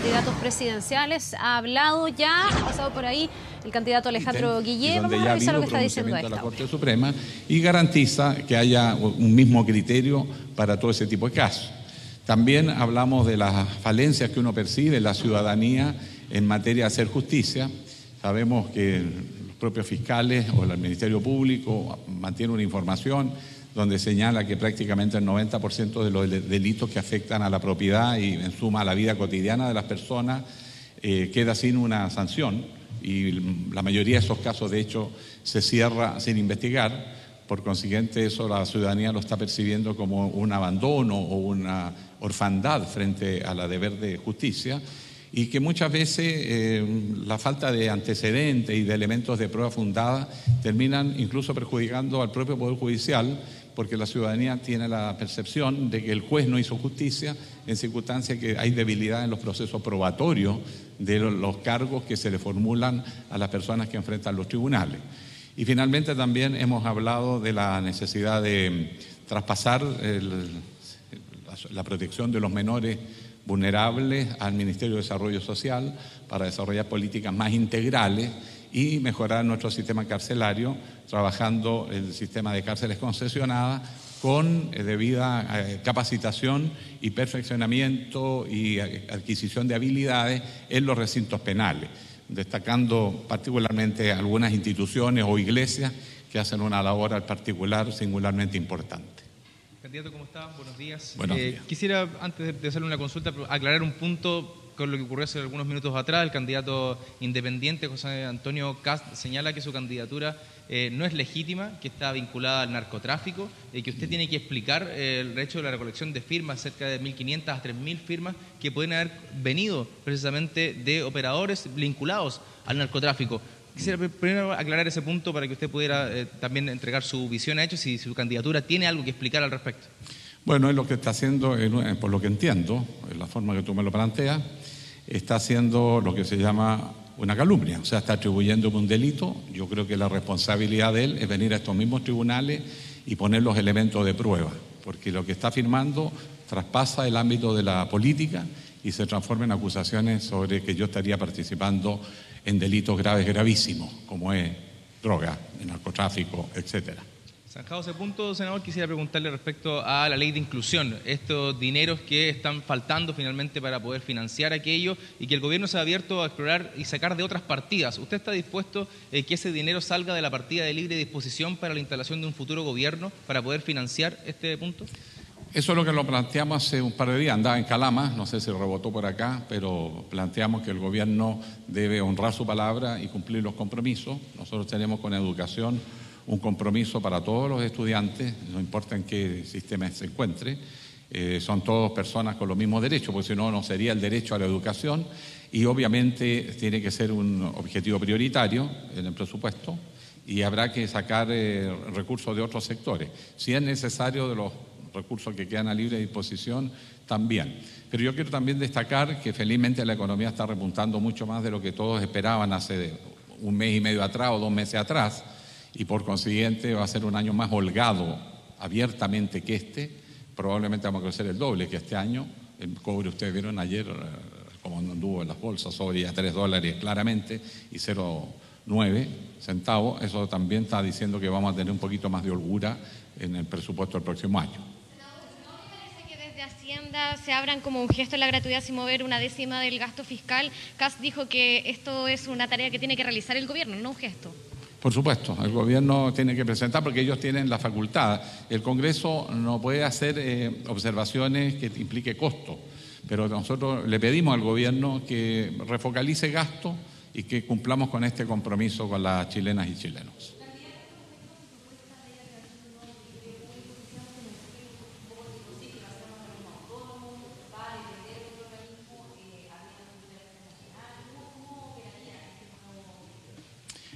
candidatos presidenciales. Ha hablado ya, ha pasado por ahí el candidato Alejandro Guillé. Vamos a revisar lo que está diciendo la Corte Suprema y garantiza que haya un mismo criterio para todo ese tipo de casos. También hablamos de las falencias que uno percibe en la ciudadanía en materia de hacer justicia. Sabemos que los propios fiscales o el Ministerio Público mantienen una información donde señala que prácticamente el 90% de los delitos que afectan a la propiedad y en suma a la vida cotidiana de las personas queda sin una sanción, y la mayoría de esos casos de hecho se cierra sin investigar. Por consiguiente, eso la ciudadanía lo está percibiendo como un abandono o una orfandad frente a la deber de justicia, y que muchas veces la falta de antecedentes y de elementos de prueba fundada terminan incluso perjudicando al propio Poder Judicial, porque la ciudadanía tiene la percepción de que el juez no hizo justicia en circunstancias que hay debilidad en los procesos probatorios de los cargos que se le formulan a las personas que enfrentan los tribunales. Y finalmente también hemos hablado de la necesidad de traspasar la protección de los menores vulnerables al Ministerio de Desarrollo Social para desarrollar políticas más integrales y mejorar nuestro sistema carcelario, trabajando el sistema de cárceles concesionadas con debida capacitación y perfeccionamiento y adquisición de habilidades en los recintos penales, destacando particularmente algunas instituciones o iglesias que hacen una labor al particular singularmente importante. Candidato, ¿cómo está? Buenos días. Buenos días. Quisiera, antes de hacerle una consulta, aclarar un punto con lo que ocurrió hace algunos minutos atrás. El candidato independiente, José Antonio Kast, señala que su candidatura no es legítima, que está vinculada al narcotráfico, que usted tiene que explicar el hecho de la recolección de firmas, cerca de 1.500 a 3.000 firmas, que pueden haber venido precisamente de operadores vinculados al narcotráfico. Quisiera primero aclarar ese punto para que usted pudiera también entregar su visión a hechos y si su candidatura tiene algo que explicar al respecto. Bueno, es lo que está haciendo, por lo que entiendo, en la forma que tú me lo planteas, está haciendo lo que se llama una calumnia, o sea, está atribuyéndome un delito. Yo creo que la responsabilidad de él es venir a estos mismos tribunales y poner los elementos de prueba, porque lo que está afirmando traspasa el ámbito de la política y se transforma en acusaciones sobre que yo estaría participando en delitos graves, gravísimos, como es droga, narcotráfico, etcétera. Zanjado ese punto, senador, quisiera preguntarle respecto a la ley de inclusión, estos dineros que están faltando finalmente para poder financiar aquello y que el gobierno se ha abierto a explorar y sacar de otras partidas. ¿Usted está dispuesto que ese dinero salga de la partida de libre disposición para la instalación de un futuro gobierno para poder financiar este punto? Eso es lo que lo planteamos hace un par de días. Andaba en Calama, no sé si rebotó por acá, pero planteamos que el gobierno debe honrar su palabra y cumplir los compromisos. Nosotros tenemos con educación un compromiso para todos los estudiantes, no importa en qué sistema se encuentre, son todos personas con los mismos derechos, porque si no, no sería el derecho a la educación, y obviamente tiene que ser un objetivo prioritario en el presupuesto y habrá que sacar recursos de otros sectores. Si es necesario, de los recursos que quedan a libre disposición, también. Pero yo quiero también destacar que felizmente la economía está repuntando mucho más de lo que todos esperaban hace un mes y medio atrás o 2 meses atrás, y por consiguiente va a ser un año más holgado abiertamente que este. Probablemente vamos a crecer el doble que este año. El cobre, ustedes vieron ayer como anduvo en las bolsas, sobre ya $3 claramente y 0,9 centavos. Eso también está diciendo que vamos a tener un poquito más de holgura en el presupuesto del próximo año. ¿No me parece que desde Hacienda se abran como un gesto en la gratuidad sin mover una décima del gasto fiscal? Kast dijo que esto es una tarea que tiene que realizar el gobierno, no un gesto. Por supuesto, el gobierno tiene que presentar porque ellos tienen la facultad. El Congreso no puede hacer observaciones que implique costo, pero nosotros le pedimos al gobierno que refocalice gasto y que cumplamos con este compromiso con las chilenas y chilenos.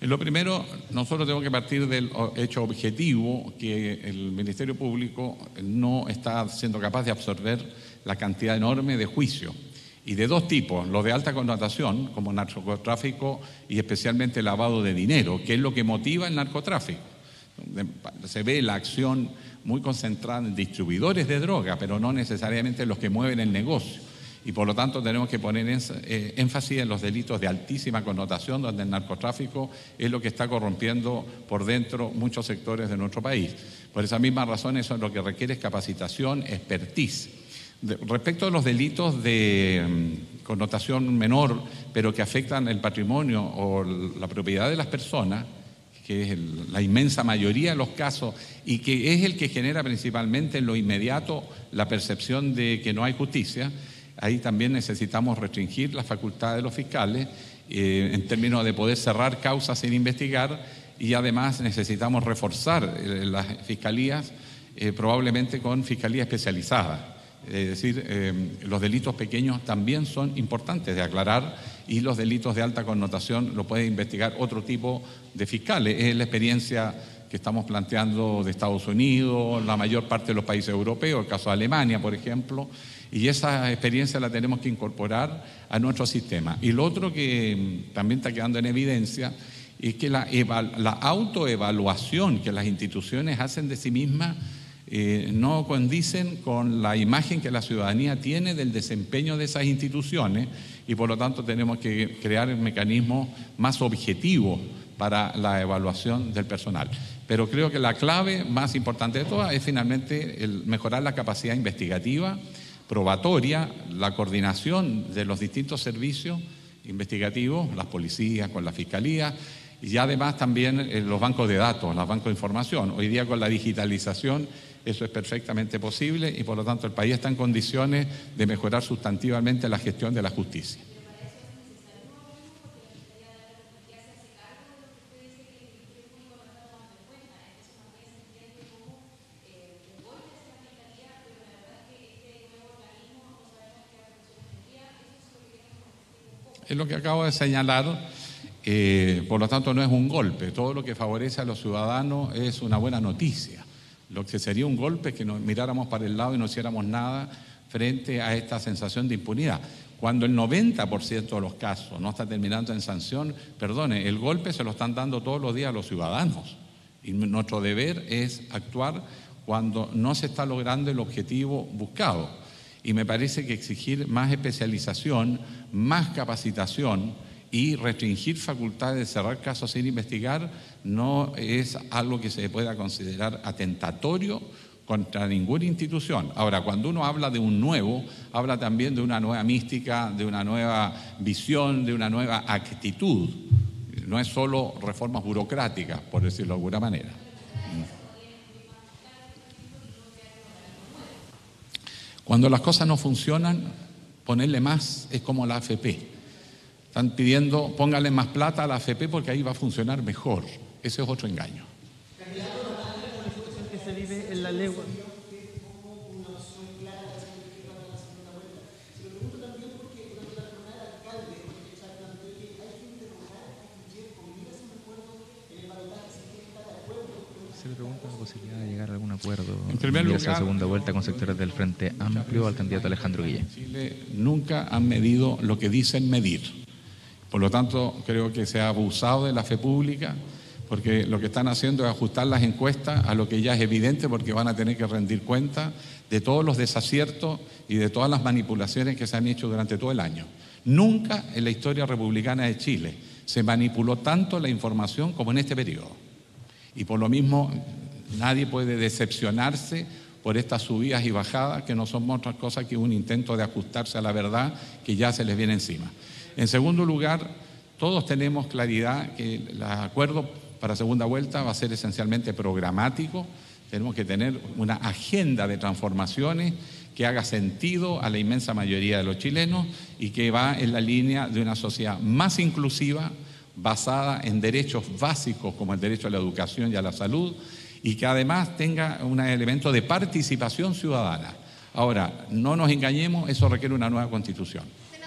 Lo primero, nosotros tenemos que partir del hecho objetivo que el Ministerio Público no está siendo capaz de absorber la cantidad enorme de juicios, y de dos tipos: los de alta connotación, como narcotráfico y especialmente lavado de dinero, que es lo que motiva el narcotráfico. Se ve la acción muy concentrada en distribuidores de droga, pero no necesariamente en los que mueven el negocio. y por lo tanto tenemos que poner énfasis en los delitos de altísima connotación, donde el narcotráfico es lo que está corrompiendo por dentro muchos sectores de nuestro país. Por esa misma razón, eso es lo que requiere es capacitación, expertise. Respecto a los delitos de connotación menor, pero que afectan el patrimonio o la propiedad de las personas, que es la inmensa mayoría de los casos y que es el que genera principalmente en lo inmediato la percepción de que no hay justicia, ahí también necesitamos restringir las facultades de los fiscales en términos de poder cerrar causas sin investigar, y además necesitamos reforzar las fiscalías, probablemente con fiscalía especializada. Es decir, los delitos pequeños también son importantes de aclarar, y los delitos de alta connotación lo puede investigar otro tipo de fiscales. Es la experiencia que estamos planteando de Estados Unidos, la mayor parte de los países europeos, el caso de Alemania, por ejemplo, y esa experiencia la tenemos que incorporar a nuestro sistema. Y lo otro que también está quedando en evidencia es que la autoevaluación que las instituciones hacen de sí mismas no condicen con la imagen que la ciudadanía tiene del desempeño de esas instituciones, y por lo tanto tenemos que crear mecanismos más objetivos para la evaluación del personal. Pero creo que la clave más importante de todas es finalmente mejorar la capacidad investigativa, probatoria, la coordinación de los distintos servicios investigativos, las policías con la fiscalía, y además también los bancos de datos, los bancos de información. Hoy día con la digitalización eso es perfectamente posible, y por lo tanto el país está en condiciones de mejorar sustantivamente la gestión de la justicia. Es lo que acabo de señalar, por lo tanto no es un golpe. Todo lo que favorece a los ciudadanos es una buena noticia. Lo que sería un golpe es que nos miráramos para el lado y no hiciéramos nada frente a esta sensación de impunidad. Cuando el 90% de los casos no está terminando en sanción, perdone, el golpe se lo están dando todos los días a los ciudadanos. Y nuestro deber es actuar cuando no se está logrando el objetivo buscado. Y me parece que exigir más especialización, más capacitación y restringir facultades de cerrar casos sin investigar no es algo que se pueda considerar atentatorio contra ninguna institución. Ahora, cuando uno habla de un nuevo, habla también de una nueva mística, de una nueva visión, de una nueva actitud. No es solo reformas burocráticas, por decirlo de alguna manera. Cuando las cosas no funcionan, ponerle más es como la AFP. Están pidiendo, póngale más plata a la AFP porque ahí va a funcionar mejor. Ese es otro engaño. Que se vive en la legua. Se le pregunta la posibilidad de llegar a algún acuerdo en primer lugar, esa segunda vuelta con sectores del Frente Amplio al candidato Alejandro Guillén. Chile nunca han medido lo que dicen medir. Por lo tanto, creo que se ha abusado de la fe pública, porque lo que están haciendo es ajustar las encuestas a lo que ya es evidente, porque van a tener que rendir cuenta de todos los desaciertos y de todas las manipulaciones que se han hecho durante todo el año. Nunca en la historia republicana de Chile se manipuló tanto la información como en este periodo. Y por lo mismo, nadie puede decepcionarse por estas subidas y bajadas, que no son otras cosas que un intento de ajustarse a la verdad que ya se les viene encima. En segundo lugar, todos tenemos claridad que el acuerdo para segunda vuelta va a ser esencialmente programático. Tenemos que tener una agenda de transformaciones que haga sentido a la inmensa mayoría de los chilenos y que va en la línea de una sociedad más inclusiva, basada en derechos básicos como el derecho a la educación y a la salud, y que además tenga un elemento de participación ciudadana. Ahora, no nos engañemos, eso requiere una nueva constitución.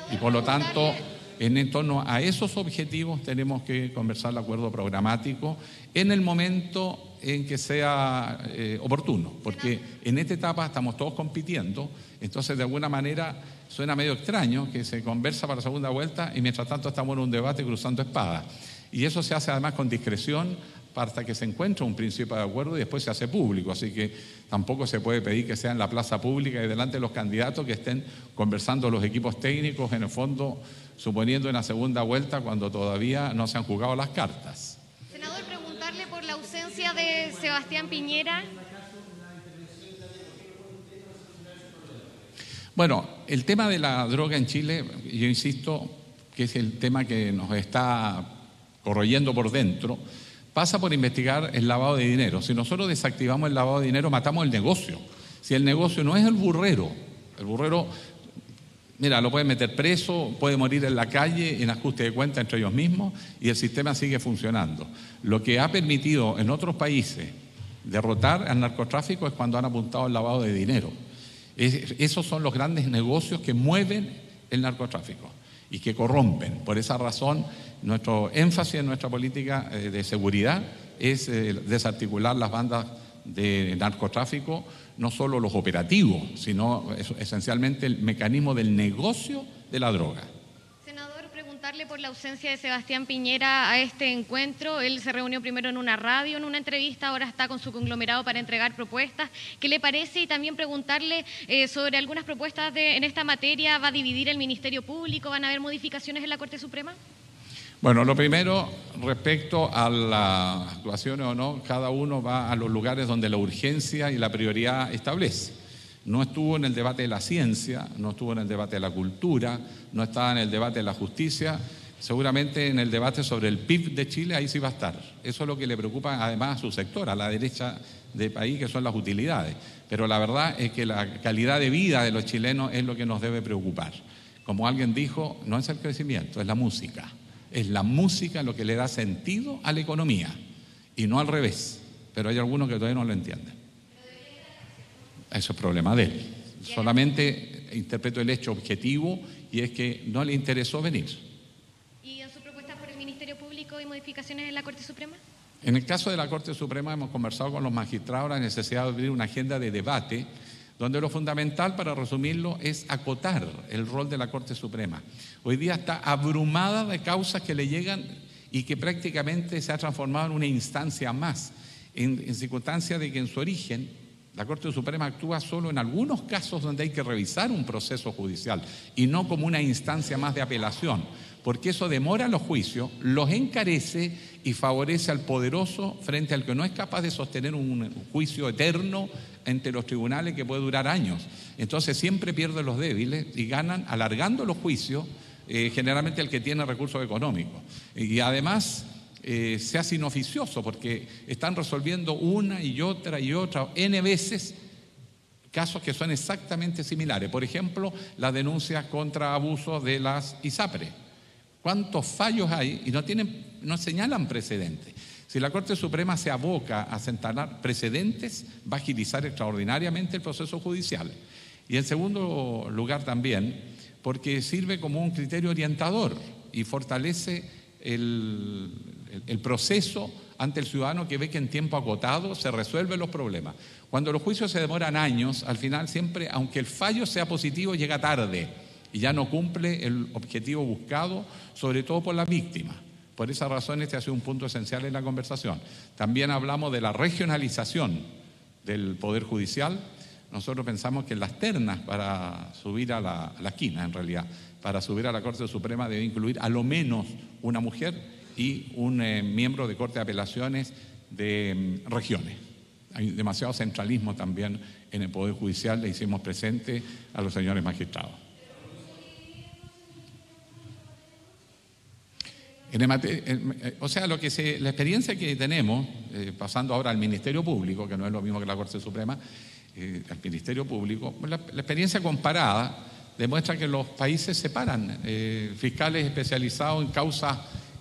Y por lo tanto, en torno a esos objetivos tenemos que conversar el acuerdo programático en el momento en que sea oportuno, porque en esta etapa estamos todos compitiendo, entonces de alguna manera suena medio extraño que se conversa para la segunda vuelta y mientras tanto estamos en un debate cruzando espadas. Y eso se hace además con discreción hasta que se encuentra un principio de acuerdo y después se hace público. Así que tampoco se puede pedir que sea en la plaza pública y delante de los candidatos que estén conversando los equipos técnicos, en el fondo suponiendo una segunda vuelta cuando todavía no se han jugado las cartas. Senador, preguntarle por la ausencia de Sebastián Piñera. Bueno, el tema de la droga en Chile, yo insisto que es el tema que nos está corroyendo por dentro, pasa por investigar el lavado de dinero. Si nosotros desactivamos el lavado de dinero, matamos el negocio. Si el negocio no es el burrero, mira, lo pueden meter preso, puede morir en la calle en ajuste de cuentas entre ellos mismos y el sistema sigue funcionando. Lo que ha permitido en otros países derrotar al narcotráfico es cuando han apuntado al lavado de dinero. Esos son los grandes negocios que mueven el narcotráfico y que corrompen. Por esa razón, nuestro énfasis en nuestra política de seguridad es desarticular las bandas de narcotráfico, no solo los operativos, sino esencialmente el mecanismo del negocio de la droga. Senador, preguntarle por la ausencia de Sebastián Piñera a este encuentro. Él se reunió primero en una radio, en una entrevista, ahora está con su conglomerado para entregar propuestas. ¿Qué le parece? Y también preguntarle sobre algunas propuestas en esta materia. ¿Va a dividir el Ministerio Público? ¿Van a haber modificaciones en la Corte Suprema? Bueno, lo primero, respecto a las actuaciones o no, cada uno va a los lugares donde la urgencia y la prioridad establece. No estuvo en el debate de la ciencia, no estuvo en el debate de la cultura, no estaba en el debate de la justicia, seguramente en el debate sobre el PIB de Chile, ahí sí va a estar. Eso es lo que le preocupa además a su sector, a la derecha del país, que son las utilidades. Pero la verdad es que la calidad de vida de los chilenos es lo que nos debe preocupar. Como alguien dijo, no es el crecimiento, es la música. Es la música lo que le da sentido a la economía y no al revés, pero hay algunos que todavía no lo entienden. Eso es problema de él. Solamente interpreto el hecho objetivo y es que no le interesó venir. ¿Y en su propuesta por el Ministerio Público y modificaciones en la Corte Suprema? En el caso de la Corte Suprema hemos conversado con los magistrados la necesidad de abrir una agenda de debate donde lo fundamental, para resumirlo, es acotar el rol de la Corte Suprema. Hoy día está abrumada de causas que le llegan y que prácticamente se ha transformado en una instancia más, en circunstancia de que en su origen la Corte Suprema actúa solo en algunos casos donde hay que revisar un proceso judicial y no como una instancia más de apelación, porque eso demora los juicios, los encarece y favorece al poderoso frente al que no es capaz de sostener un juicio eterno entre los tribunales que puede durar años. Entonces siempre pierden los débiles y ganan alargando los juicios, generalmente el que tiene recursos económicos. Y además se hace inoficioso porque están resolviendo una y otra N veces casos que son exactamente similares. Por ejemplo, las denuncias contra abusos de las ISAPRE. ¿Cuántos fallos hay? Y no señalan precedentes. Si la Corte Suprema se aboca a sentar precedentes, va a agilizar extraordinariamente el proceso judicial. Y en segundo lugar también, porque sirve como un criterio orientador y fortalece el proceso ante el ciudadano que ve que en tiempo acotado se resuelven los problemas. Cuando los juicios se demoran años, al final siempre, aunque el fallo sea positivo, llega tarde y ya no cumple el objetivo buscado, sobre todo por la víctima. Por esa razón este ha sido un punto esencial en la conversación. También hablamos de la regionalización del Poder Judicial. Nosotros pensamos que en las ternas para subir a la esquina, en realidad, para subir a la Corte Suprema debe incluir a lo menos una mujer y un miembro de Corte de Apelaciones de regiones. Hay demasiado centralismo también en el Poder Judicial, le hicimos presente a los señores magistrados. O sea, la experiencia que tenemos, pasando ahora al Ministerio Público, que no es lo mismo que la Corte Suprema, al Ministerio Público, la experiencia comparada demuestra que los países separan fiscales especializados en causas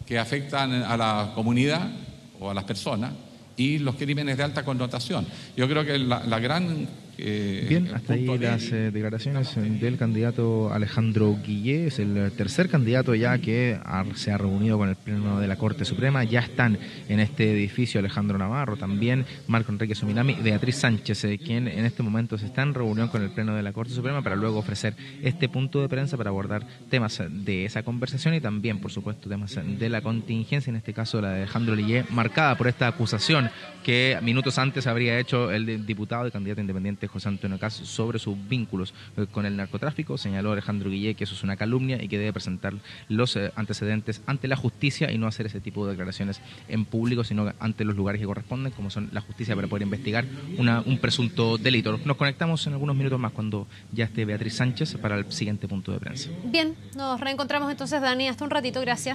que afectan a la comunidad o a las personas y los crímenes de alta connotación. Yo creo que la gran Bien, hasta ahí las declaraciones del candidato Alejandro Guillé. Es el tercer candidato ya que se ha reunido con el Pleno de la Corte Suprema. Ya están en este edificio Alejandro Navarro, también Marco Enrique Sominami, Beatriz Sánchez, quien en este momento está en reunión con el Pleno de la Corte Suprema para luego ofrecer este punto de prensa para abordar temas de esa conversación y también, por supuesto, temas de la contingencia, en este caso la de Alejandro Guillé, marcada por esta acusación que minutos antes habría hecho el diputado y candidato independiente José Antonio Kast sobre sus vínculos con el narcotráfico. Señaló Alejandro Guillé que eso es una calumnia y que debe presentar los antecedentes ante la justicia y no hacer ese tipo de declaraciones en público, sino ante los lugares que corresponden, como son la justicia, para poder investigar un presunto delito. Nos conectamos en algunos minutos más cuando ya esté Beatriz Sánchez para el siguiente punto de prensa. Bien, nos reencontramos entonces, Dani, hasta un ratito, gracias.